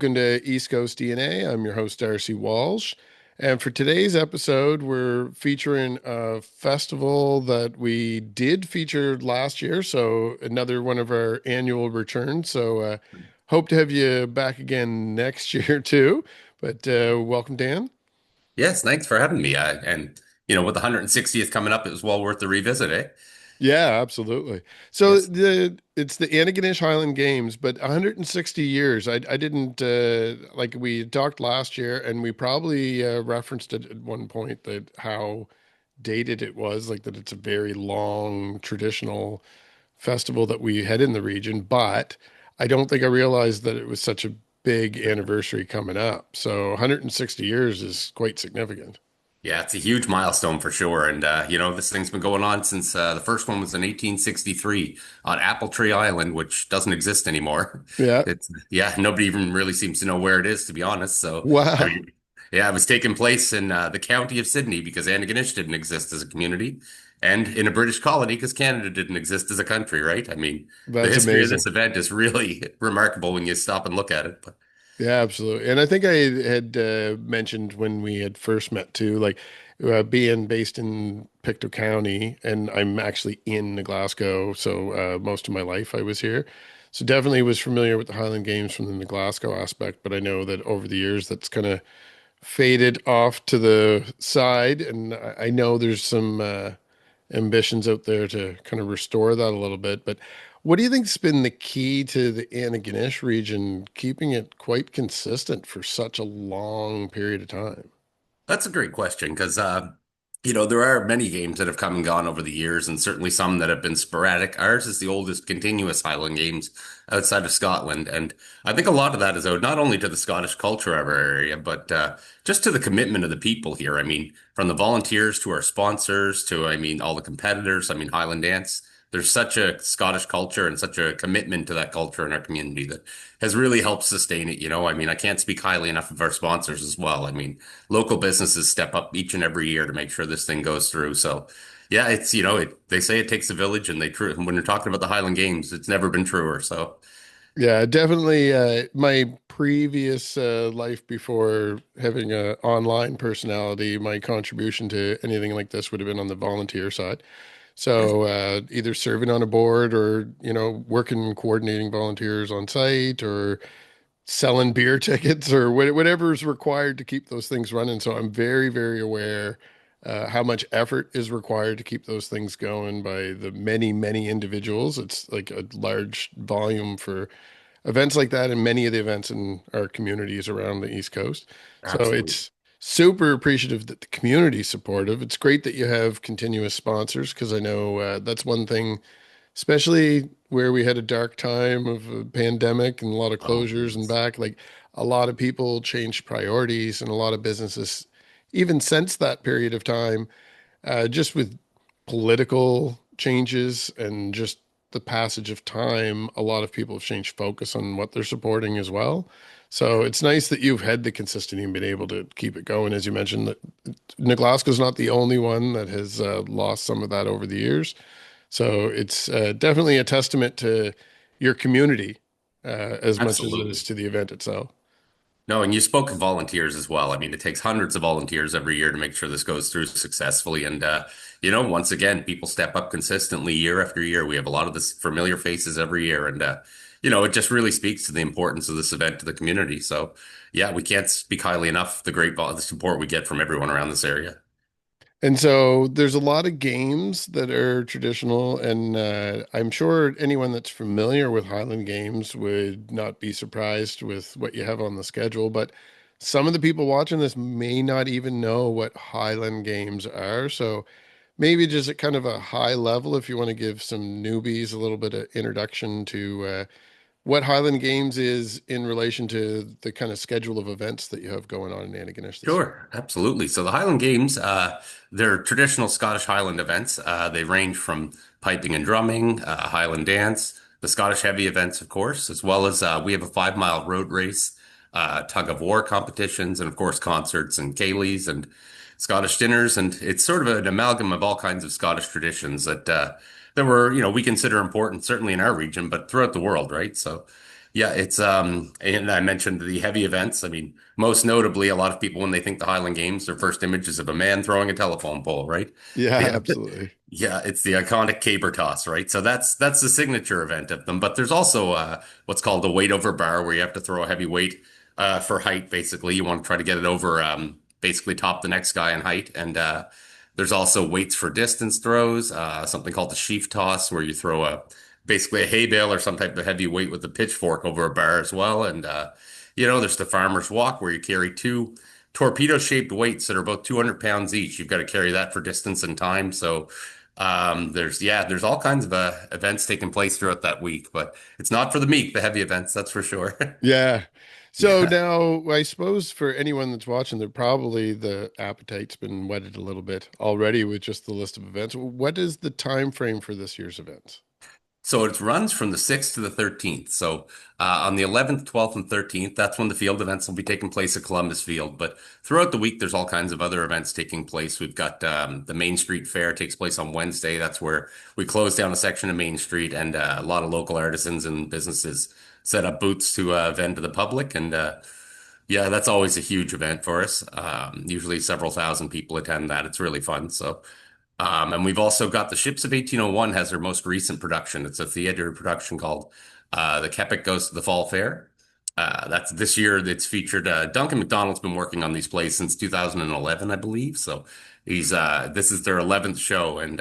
welcome to East Coast DNA. I'm your host, Darcy Walsh. And for today's episode, we're featuring a festival that we did feature last year. So, another one of our annual returns. So, hope to have you back again next year, too. But welcome, Dan. Yes, thanks for having me. With the 160th coming up, it was well worth the revisit, eh? Yeah, absolutely. So Yes. it's the Antigonish Highland Games, but 160 years. I didn't like we talked last year, and we probably referenced it at one point that how dated it was, like that it's a very long traditional festival that we had in the region, but I don't think I realized that it was such a big anniversary coming up. So 160 years is quite significant. Yeah, it's a huge milestone for sure. This thing's been going on since the first one was in 1863 on Apple Tree Island, which doesn't exist anymore. Yeah. Yeah, nobody even really seems to know where it is, to be honest. I Wow. mean, yeah, it was taking place in the county of Sydney because Antigonish didn't exist as a community, and in a British colony because Canada didn't exist as a country, right? I mean, the That's history of this amazing. event is really remarkable when you stop and look at it. But Yeah, absolutely. And I think I had mentioned when we had first met too, like being based in Pictou County, and I'm actually in Glasgow, so most of my life I was here. So definitely was familiar with the Highland Games from the Glasgow aspect, but I know that over the years that's kind of faded off to the side, and I know there's some ambitions out there to kind of restore that a little bit. But what do you think's been the key to the Antigonish region keeping it quite consistent for such a long period of time? that's a great question because, there are many games that have come and gone over the years, and certainly some that have been sporadic. Ours is the oldest continuous Highland Games outside of Scotland. And I think a lot of that is owed not only to the Scottish culture of our area, but just to the commitment of the people here. I mean, from the volunteers to our sponsors to, all the competitors. I mean, Highland Dance. There's such a Scottish culture and such a commitment to that culture in our community that has really helped sustain it. I can't speak highly enough of our sponsors as well. I mean, local businesses step up each and every year to make sure this thing goes through. So, yeah, they say it takes a village, and they true. When you're talking about the Highland Games, it's never been truer. So, Yeah, definitely. My previous life before having a online personality, my contribution to anything like this would have been on the volunteer side. yes, So either serving on a board or, working, coordinating volunteers on site or selling beer tickets or whatever is required to keep those things running. So I'm very, very aware how much effort is required to keep those things going by the many, many individuals. It's like a large volume for events like that and many of the events in our communities around the East Coast. So absolutely. it's super appreciative that the community is supportive. It's great that you have continuous sponsors because I know that's one thing, especially where we had a dark time of a pandemic and a lot of Oh, closures and yes. back, like a lot of people changed priorities and a lot of businesses, even since that period of time, just with political changes and just the passage of time, a lot of people have changed focus on what they're supporting as well. So it's nice that you've had the consistency and been able to keep it going. As you mentioned, that Glasgow's not the only one that has lost some of that over the years. So it's definitely a testament to your community as much as it is Absolutely. to the event itself. No, and you spoke of volunteers as well. I mean, it takes hundreds of volunteers every year to make sure this goes through successfully. Once again, people step up consistently year after year. We have a lot of this familiar faces every year. It just really speaks to the importance of this event to the community. So, yeah, we can't speak highly enough the support we get from everyone around this area. And so there's a lot of games that are traditional, and I'm sure anyone that's familiar with Highland Games would not be surprised with what you have on the schedule. But some of the people watching this may not even know what Highland Games are. So maybe just at kind of a high level, if you want to give some newbies a little bit of introduction to what Highland Games is in relation to the kind of schedule of events that you have going on in Antigonish this year. Sure, absolutely. So the Highland Games, they're traditional Scottish Highland events. They range from piping and drumming, Highland dance, the Scottish heavy events, of course, as well as we have a 5 mile road race, tug of war competitions, and of course concerts and ceilidhs and Scottish dinners. And it's sort of an amalgam of all kinds of Scottish traditions that we consider important, certainly in our region, but throughout the world, right? So. Yeah, it's and I mentioned the heavy events. I mean, most notably, a lot of people when they think the Highland Games, their first image is of a man throwing a telephone pole, right? Yeah, Yeah. absolutely. Yeah, it's the iconic caber toss, right? So that's the signature event of them. But there's also what's called a weight over bar where you have to throw a heavy weight for height, basically. You want to try to get it over basically top the next guy in height. And there's also weights for distance throws, something called the sheaf toss, where you throw a basically a hay bale or some type of heavy weight with a pitchfork over a bar as well. And there's the farmer's walk where you carry two torpedo-shaped weights that are about 200 pounds each. You've got to carry that for distance and time. So there's all kinds of events taking place throughout that week, but it's not for the meek, the heavy events, that's for sure. Yeah. So Yeah. now I suppose for anyone that's watching, they're probably the appetite's been whetted a little bit already with just the list of events. What is the time frame for this year's events? So it runs from the 6th to the 13th. So on the 11th, 12th, and 13th, that's when the field events will be taking place at Columbus Field. But throughout the week, there's all kinds of other events taking place. We've got the Main Street Fair takes place on Wednesday. That's where we close down a section of Main Street, and a lot of local artisans and businesses set up booths to vend to the public. And yeah, that's always a huge event for us. Usually several thousand people attend that. It's really fun. So. And we've also got the Ships of 1801 has their most recent production. It's a theater production called The Keppoch Goes to the Fall Fair. That's this year. It's featured. Duncan MacDonald's been working on these plays since 2011, I believe. So this is their 11th show, and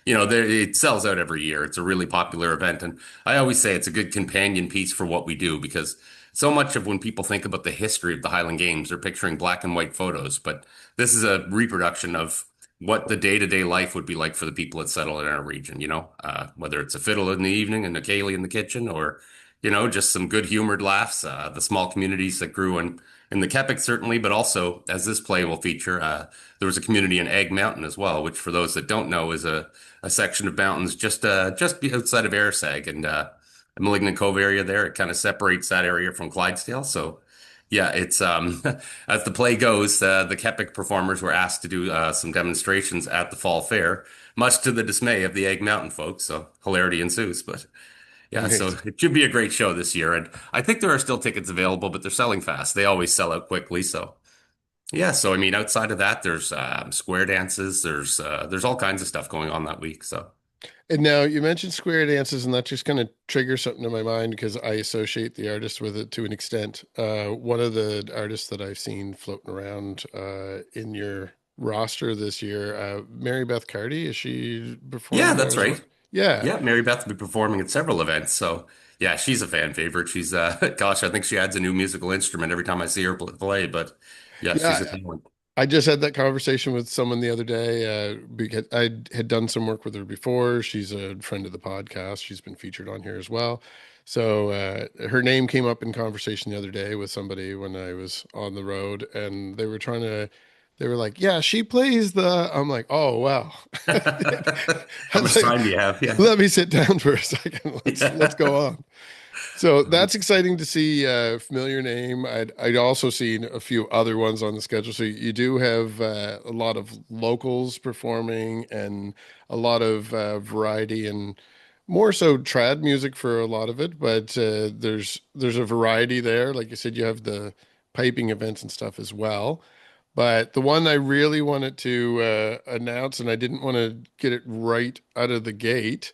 it sells out every year. It's a really popular event, and I always say it's a good companion piece for what we do because so much of when people think about the history of the Highland Games, they're picturing black and white photos, but this is a reproduction of what the day-to-day life would be like for the people that settle in our region, whether it's a fiddle in the evening and a ceilidh in the kitchen or, just some good humored laughs, the small communities that grew in the Keppoch certainly, but also as this play will feature, there was a community in Egg Mountain as well, which for those that don't know is a section of mountains just outside of Airsag and the Malignant Cove area there. It kind of separates that area from Clydesdale. So yeah, it's as the play goes, the Keppoch performers were asked to do some demonstrations at the fall fair, much to the dismay of the Egg Mountain folks. So hilarity ensues. But yeah, so Amazing. it should be a great show this year, and I think there are still tickets available, but they're selling fast. They always sell out quickly. So yeah, so I mean, outside of that, there's square dances. There's all kinds of stuff going on that week. So. And now you mentioned square dances, and that just kind of triggers something in my mind because I associate the artist with it to an extent. One of the artists that I've seen floating around in your roster this year, Mary Beth Carty, is she Yeah, performing there that's as well? right. Yeah. Yeah, Mary Beth will be performing at several events. So yeah, she's a fan favorite. She's gosh, I think she adds a new musical instrument every time I see her play. But yeah, she's a Yeah. talent. I just had that conversation with someone the other day because I had done some work with her before. She's a friend of the podcast. She's been featured on here as well. So her name came up in conversation the other day with somebody when I was on the road, and they were like, "Yeah, she plays the." I'm like, "Oh wow." I How was much like, time do you have? Yeah. let me sit down for a second. Let's go Yeah. on. So that's exciting to see a familiar name. I'd also seen a few other ones on the schedule. So you do have a lot of locals performing and a lot of variety and more so trad music for a lot of it. But there's a variety there. Like you said, you have the piping events and stuff as well. But the one I really wanted to announce, and I didn't want to get it right out of the gate,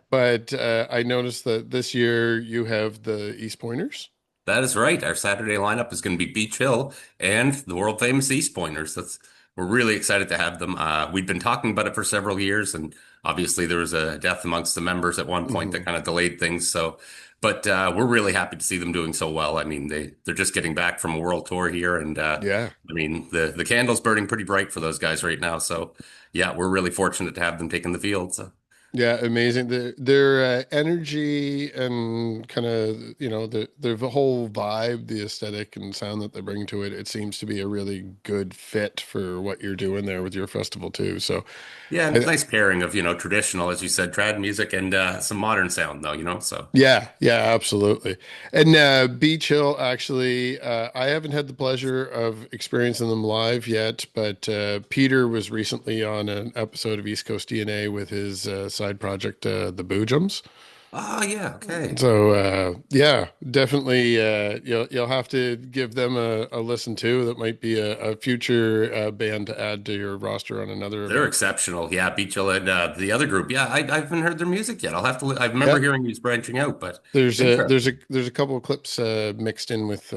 but I noticed that this year you have the East Pointers. That is right. Our Saturday lineup is going to be Beach Hill and the world famous East Pointers. We're really excited to have them. We've been talking about it for several years, and obviously there was a death amongst the members at one point that Hmm. kind of delayed things. So, but we're really happy to see them doing so well. I mean, they're just getting back from a world tour here, and Yeah. I mean the candle's burning pretty bright for those guys right now. So, yeah, we're really fortunate to have them taking the field. So. Yeah, amazing. Their energy and kind of, the whole vibe, the aesthetic and sound that they bring to it, it seems to be a really good fit for what you're doing there with your festival too. So Yeah, and it's I, a nice pairing of, traditional, as you said, trad music and some modern sound though. So yeah, yeah, absolutely. And Beach Hill, actually, I haven't had the pleasure of experiencing them live yet, but Peter was recently on an episode of East Coast DNA with his side project, the Boojums. Oh, yeah. Okay. So yeah, definitely you'll have to give them a listen too. That might be a future band to add to your roster on another They're event. exceptional. Yeah, Beachel and the other group. Yeah, I haven't heard their music yet. I'll have to. I Yeah, remember hearing he's branching out, but there's a there's interesting. a there's a couple of clips mixed in with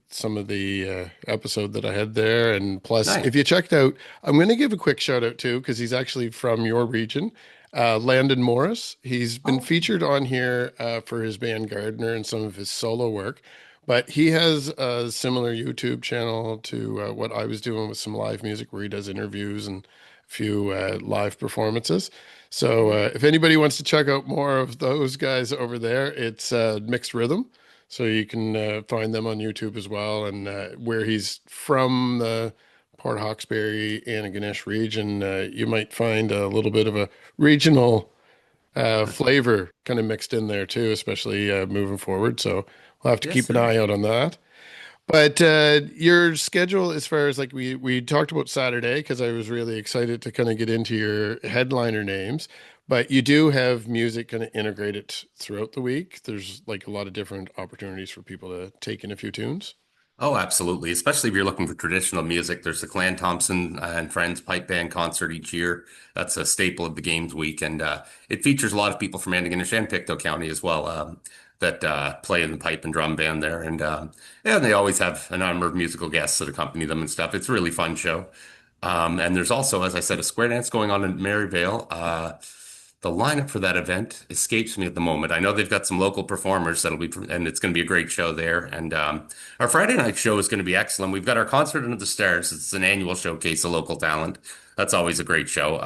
some of the episode that I had there, and plus, Nice. if you checked out, I'm going to give a quick shout out too because he's actually from your region, Landon Morris. He's been Oh, featured on here for his band Gardner and some of his solo work, but he has a similar YouTube channel to what I was doing with some live music where he does interviews and a few live performances. So cool. if anybody wants to check out more of those guys over there, it's Mixed Rhythm. So you can find them on YouTube as well. And where he's from, the Port Hawkesbury, Antigonish region, you might find a little bit of a regional flavor kind of mixed in there too, especially moving forward. So we'll have to Yes, keep an sir. eye out on that. But your schedule, as far as like we talked about Saturday, because I was really excited to kind of get into your headliner names. But you do have music kind of integrated throughout the week. There's like a lot of different opportunities for people to take in a few tunes. Oh, absolutely. Especially if you're looking for traditional music. There's the Clan Thompson and Friends Pipe Band concert each year. That's a staple of the games week. And it features a lot of people from Antigonish and Pictou County as well that play in the pipe and drum band there. And yeah, they always have a number of musical guests that accompany them and stuff. It's a really fun show. And there's also, as I said, a square dance going on in Maryvale. The lineup for that event escapes me at the moment. I know they've got some local performers that'll be, and it's going to be a great show there. And our Friday night show is going to be excellent. We've got our concert under the stairs. It's an annual showcase of local talent. That's always a great show.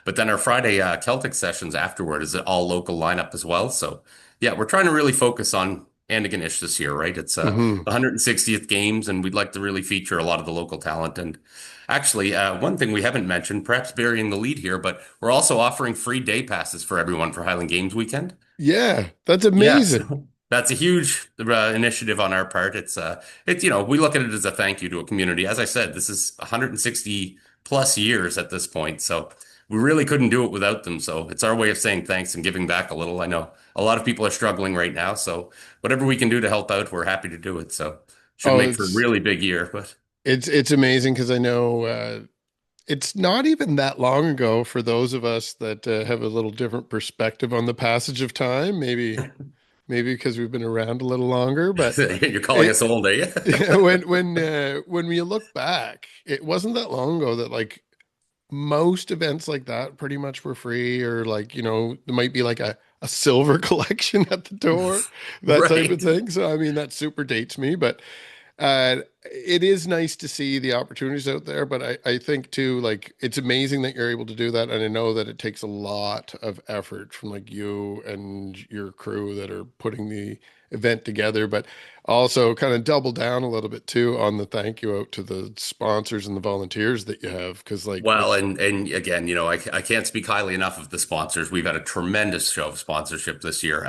But then our Friday Celtic sessions afterward is an all local lineup as well. So yeah, we're trying to really focus on Antigonish this year, right? It's Hmm. the 160th games, and we'd like to really feature a lot of the local talent. And actually, one thing we haven't mentioned, perhaps burying the lead here, but we're also offering free day passes for everyone for Highland Games weekend. Yeah, that's Yeah, amazing. so that's a huge initiative on our part. It's we look at it as a thank you to a community. As I said, this is 160 plus years at this point, so we really couldn't do it without them. So it's our way of saying thanks and giving back a little. I know a lot of people are struggling right now, so whatever we can do to help out, we're happy to do it. So should Oh, make for a really big year, but it's amazing because I know it's not even that long ago for those of us that have a little different perspective on the passage of time. Maybe because we've been around a little longer, but you're calling us it old, are you? when we look back, it wasn't that long ago that like most events like that pretty much were free, or like, there might be like a silver collection at the door, that type of Right. thing. So I mean that super dates me, but it is nice to see the opportunities out there, but I think too, like it's amazing that you're able to do that. And I know that it takes a lot of effort from like you and your crew that are putting the event together, but also kind of double down a little bit too on the thank you out to the sponsors and the volunteers that you have. Cause like Well, it's, and again, I can't speak highly enough of the sponsors. We've had a tremendous show of sponsorship this year,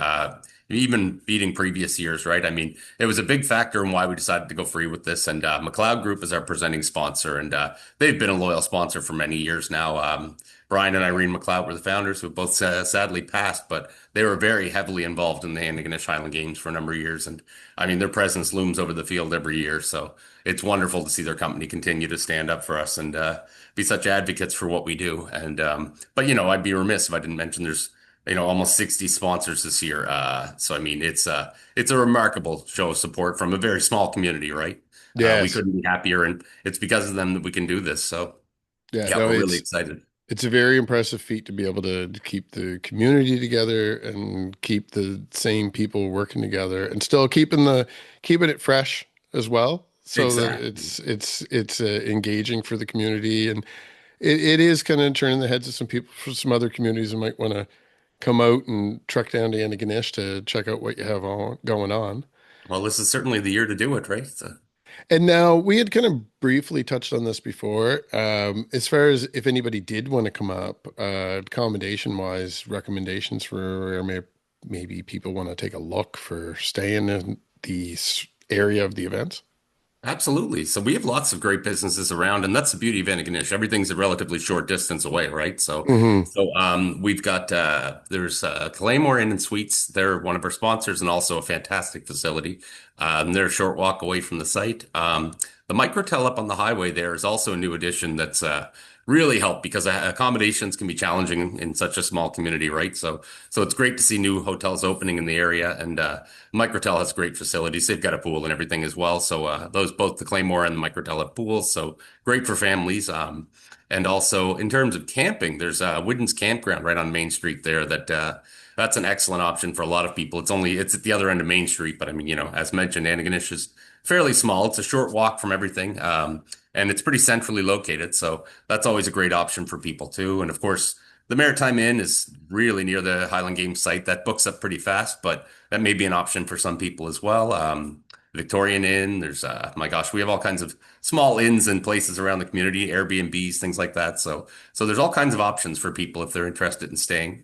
even beating previous years, right? I mean, it was a big factor in why we decided to go free with this. And McLeod Group is our presenting sponsor, and they've been a loyal sponsor for many years now. Brian and Irene McLeod were the founders, who both sadly passed, but they were very heavily involved in the Antigonish Highland Games for a number of years. And I mean, their presence looms over the field every year. So it's wonderful to see their company continue to stand up for us and be such advocates for what we do. And but I'd be remiss if I didn't mention there's almost 60 sponsors this year. So I mean, it's a remarkable show of support from a very small community, right? We yes. couldn't be happier, and it's because of them that we can do this. So Yeah, yeah, no, we're really excited. it's a very impressive feat to be able to keep the community together and keep the same people working together and still keeping it fresh as well. So that Exactly. it's engaging for the community, and it is kind of turning the heads of some people from some other communities who might want to come out and trek down to Antigonish to check out what you have going on. Well, this is certainly the year to do it, right? So, And now we had kind of briefly touched on this before. As far as if anybody did want to come up, accommodation wise, recommendations for where maybe people want to take a look for staying in the area of the events. Absolutely. So we have lots of great businesses around, and that's the beauty of Antigonish. Everything's a relatively short distance away, right? Hmm. We've got there's Claymore Inn and Suites. They're one of our sponsors and also a fantastic facility. They're a short walk away from the site. The Microtel up on the highway there is also a new addition that's really helped because accommodations can be challenging in such a small community, right? So it's great to see new hotels opening in the area, and Microtel has great facilities. They've got a pool and everything as well. So those both the Claymore and the Microtel have pools, so great for families. And also in terms of camping, there's Wooden's Campground right on Main Street there. That's an excellent option for a lot of people. It's at the other end of Main Street, but I mean, as mentioned, Antigonish is fairly small. It's a short walk from everything, and it's pretty centrally located. So that's always a great option for people too. And of course, the Maritime Inn is really near the Highland Games site. That books up pretty fast, but that may be an option for some people as well. Victorian Inn, my gosh, we have all kinds of small inns and places around the community, Airbnbs, things like that. So there's all kinds of options for people if they're interested in staying.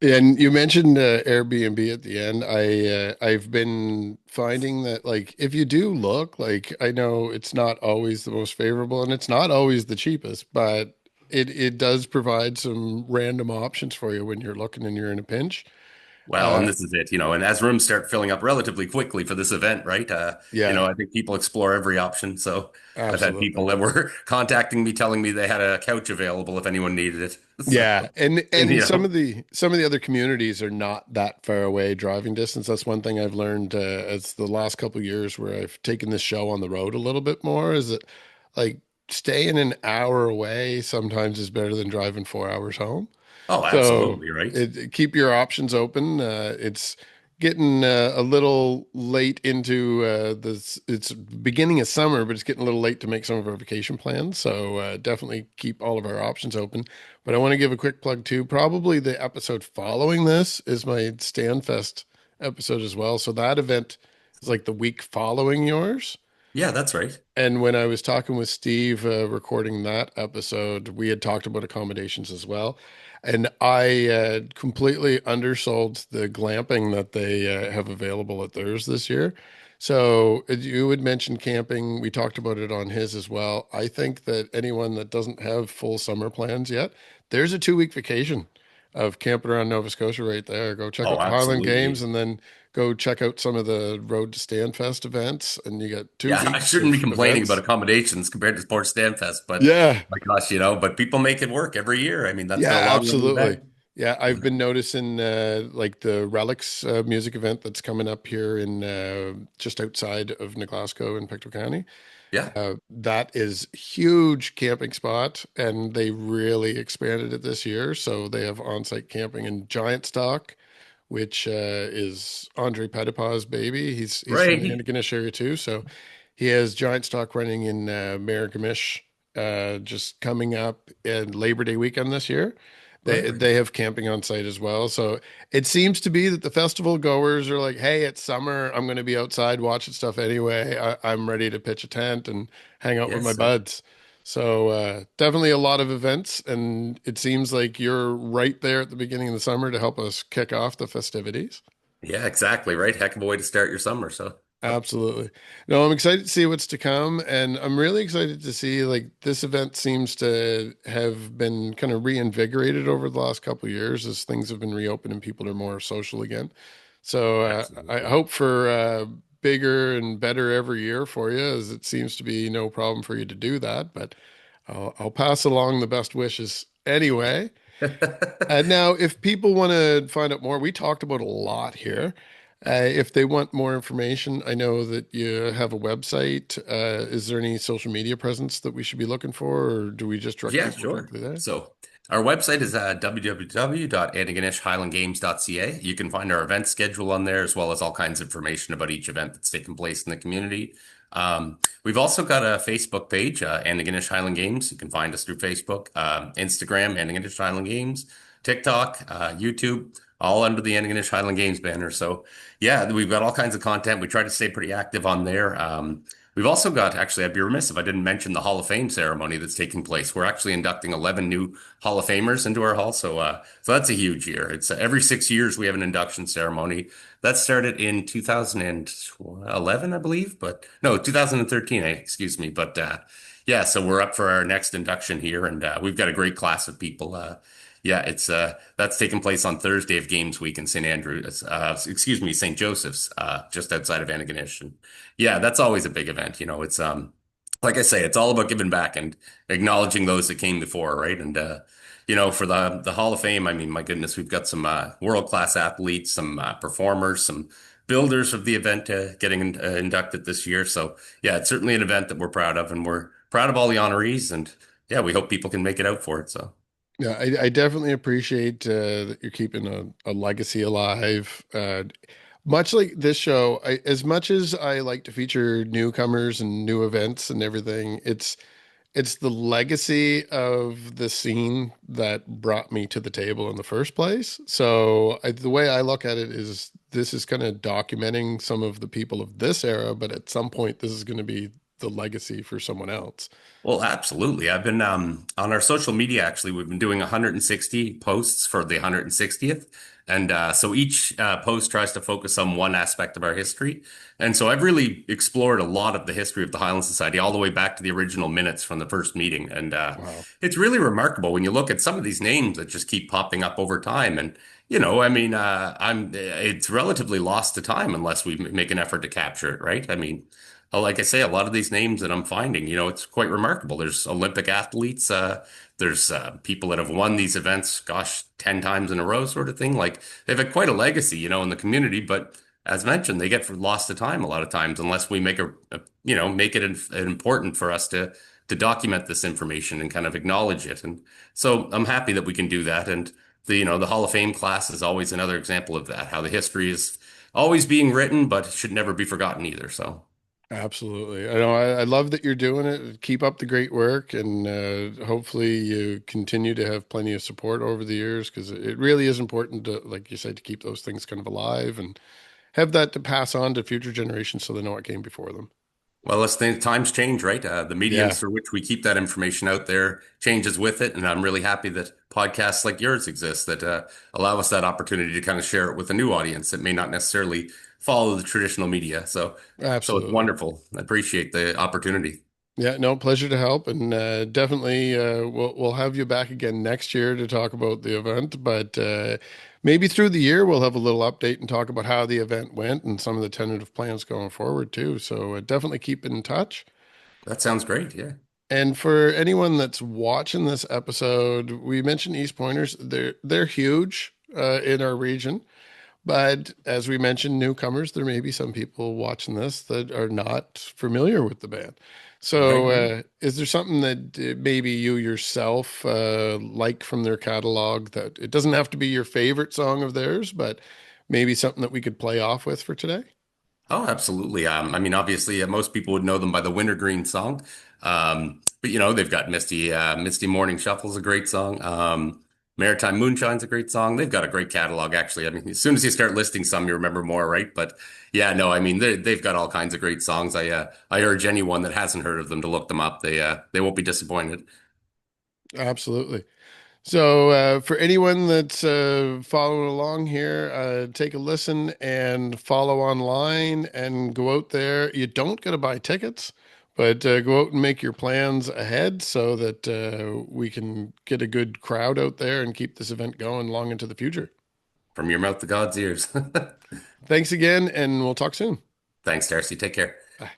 And you mentioned Airbnb at the end. I've been finding that like if you do look, like I know it's not always the most favorable and it's not always the cheapest, but it does provide some random options for you when you're looking and you're in a pinch. Well, and Uh, this is it, and as rooms start filling up relatively quickly for this event, right? yeah, I think people explore every option. So I've had people absolutely. that were contacting me telling me they had a couch available if anyone needed it. Yeah, and And, and some of the other communities are not that far away driving distance. That's one thing I've learned as the last couple of years where I've taken this show on the road a little bit more is that like staying an hour away sometimes is better than driving 4 hours home. oh, So absolutely, right? keep your options open. It's getting a little late into this. It's beginning of summer, but it's getting a little late to make some of our vacation plans. So definitely keep all of our options open. But I want to give a quick plug too. Probably the episode following this is my Stanfest episode as well. So that event is like the week following yours. Yeah, that's right. And when I was talking with Steve, recording that episode, we had talked about accommodations as well. And I completely undersold the glamping that they have available at theirs this year. So you had mentioned camping. We talked about it on his as well. I think that anyone that doesn't have full summer plans yet, there's a 2 week vacation of camping around Nova Scotia right there. Go check Oh, out the Highland Games absolutely. and then go check out some of the Road to Stanfest events. And you got two Yeah, I weeks shouldn't be of complaining about events. accommodations compared to Sports Stamfest, but Yeah. my gosh, but people make it work every year. I mean, that's been a Yeah, long running absolutely. event. Yeah, I've been noticing like the Relics music event that's coming up here in just outside of New Glasgow in Pictou County. Yeah, That is huge camping spot, and they really expanded it this year. So they have on-site camping in Giant Stock, which is Andre Petitpas's baby. He's from the right. Antigonish area too. So he has Giant Stock running in Marigamish just coming up in Labor Day weekend this year. They Right. they have camping on site as well. So it seems to be that the festival goers are like, hey, it's summer. I'm going to be outside watching stuff anyway. I'm ready to pitch a tent and hang out with my Yes. buds. So definitely a lot of events, and it seems like you're right there at the beginning of the summer to help us kick off the festivities. Yeah, exactly. Right. Heck of a way to start your summer. So, Absolutely. No, I'm excited to see what's to come, and I'm really excited to see like this event seems to have been kind of reinvigorated over the last couple of years as things have been reopened and people are more social again. So I absolutely. hope for bigger and better every year for you, as it seems to be no problem for you to do that. But I'll pass along the best wishes anyway. Now, if people want to find out more, we talked about a lot here. If they want more information, I know that you have a website. Is there any social media presence that we should be looking for, or do we just direct Yeah, people sure. directly there? So our website is www.antigonishhighlandgames.ca. You can find our event schedule on there as well as all kinds of information about each event that's taking place in the community. We've also got a Facebook page, Antigonish Highland Games. You can find us through Facebook, Instagram, Antigonish Highland Games, TikTok, YouTube, all under the Antigonish Highland Games banner. So yeah, we've got all kinds of content. We try to stay pretty active on there. we've also got, actually, I'd be remiss if I didn't mention the Hall of Fame ceremony that's taking place. We're actually inducting 11 new Hall of Famers into our hall. So that's a huge year. It's every 6 years we have an induction ceremony. That started in 2011, I believe, but no, 2013, excuse me. Yeah, so we're up for our next induction here, and we've got a great class of people. Yeah, it's that's taking place on Thursday of Games Week in St. Andrews, excuse me, St. Joseph's, just outside of Antigonish. And yeah, that's always a big event. It's like I say, it's all about giving back and acknowledging those that came before, right? And for the Hall of Fame, I mean, my goodness, we've got some world-class athletes, some performers, some builders of the event getting inducted this year. So yeah, it's certainly an event that we're proud of, and we're proud of all the honorees, and yeah, we hope people can make it out for it. So. Yeah, I definitely appreciate that you're keeping a legacy alive. Much like this show, as much as I like to feature newcomers and new events and everything, it's the legacy of the scene that brought me to the table in the first place. So the way I look at it is this is kind of documenting some of the people of this era, but at some point this is going to be the legacy for someone else. Well, absolutely. I've been on our social media, actually, we've been doing 160 posts for the 160th. And so each post tries to focus on one aspect of our history. And so I've really explored a lot of the history of the Highland Society, all the way back to the original minutes from the first meeting. And Wow. it's really remarkable when you look at some of these names that just keep popping up over time. And, I mean, it's relatively lost to time unless we make an effort to capture it, right? I mean, like I say, a lot of these names that I'm finding, it's quite remarkable. There's Olympic athletes, there's people that have won these events, gosh, 10 times in a row, sort of thing. Like they've had quite a legacy, in the community. But as mentioned, they get lost to time a lot of times unless we make it important for us to document this information and kind of acknowledge it. And so I'm happy that we can do that. And the Hall of Fame class is always another example of that, how the history is always being written, but should never be forgotten either. So. Absolutely. I know I love that you're doing it. Keep up the great work, and hopefully you continue to have plenty of support over the years because it really is important to, like you said, to keep those things kind of alive and have that to pass on to future generations so they know what came before them. Well, as times change, right? The Yeah, mediums through which we keep that information out there changes with it. And I'm really happy that podcasts like yours exist that allow us that opportunity to kind of share it with a new audience that may not necessarily follow the traditional media. So it's absolutely. wonderful. I appreciate the opportunity. Yeah, no, pleasure to help, and definitely we'll have you back again next year to talk about the event. But maybe through the year we'll have a little update and talk about how the event went and some of the tentative plans going forward too. So definitely keep in touch. That sounds great. Yeah. And for anyone that's watching this episode, we mentioned East Pointers. They're huge in our region. But as we mentioned, newcomers, there may be some people watching this that are not familiar with the band. Right. So, is there something that maybe you yourself like from their catalog that it doesn't have to be your favorite song of theirs, but maybe something that we could play off with for today? Oh, absolutely. I mean, obviously, most people would know them by the Wintergreen song. But they've got Misty Morning Shuffle's a great song. Maritime Moonshine's a great song. They've got a great catalog, actually. I mean, as soon as you start listing some, you remember more, right? But yeah, no, I mean, they've got all kinds of great songs. I urge anyone that hasn't heard of them to look them up. They won't be disappointed. Absolutely. So, for anyone that's following along here, take a listen and follow online and go out there. You don't got to buy tickets, but go out and make your plans ahead so that we can get a good crowd out there and keep this event going long into the future. From your mouth to God's ears. Thanks again, and we'll talk soon. Thanks, Darcy. Take care. Bye.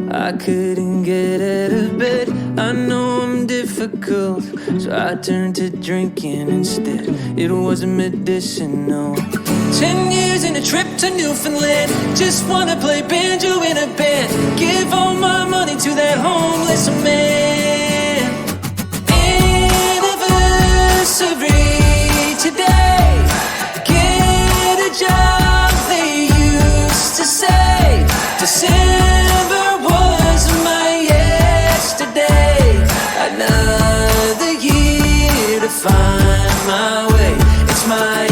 I couldn't get out of bed. I know I'm difficult, so I turned to drinking instead. It wasn't medicinal. 10 years and a trip to Newfoundland. Just wanna play banjo in a band. Give all my money to that homeless man. Anniversary today. Get a job, they used to say. December was my yesterday. Another year to find my way. It's my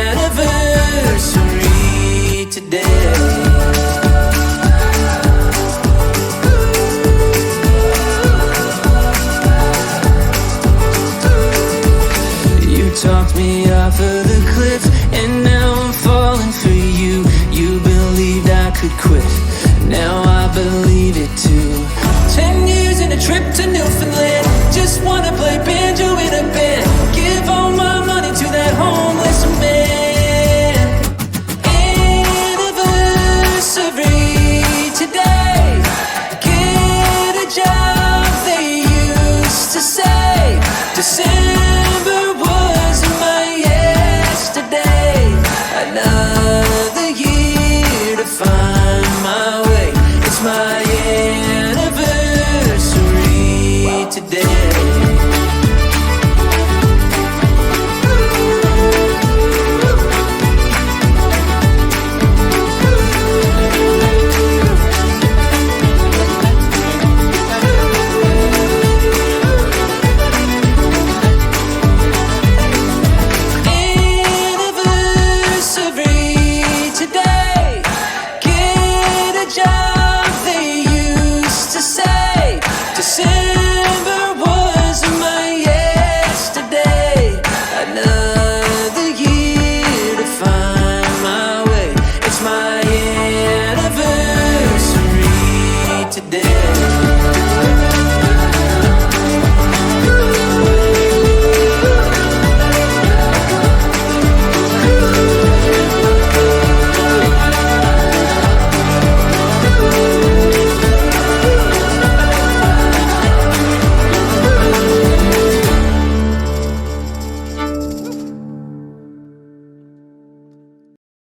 anniversary today. Talked me off of the cliff, and now I'm falling for you. You believed I could quit, now I believe it too. 10 years and a trip to Newfoundland, just wanna play banjo in a band, give all my money to that homeless man. Anniversary today, get a job, they used to say. December was my yesterday. Another year to find my way. It's my anniversary today. December was my yesterday. Another year to find my way. It's my anniversary today.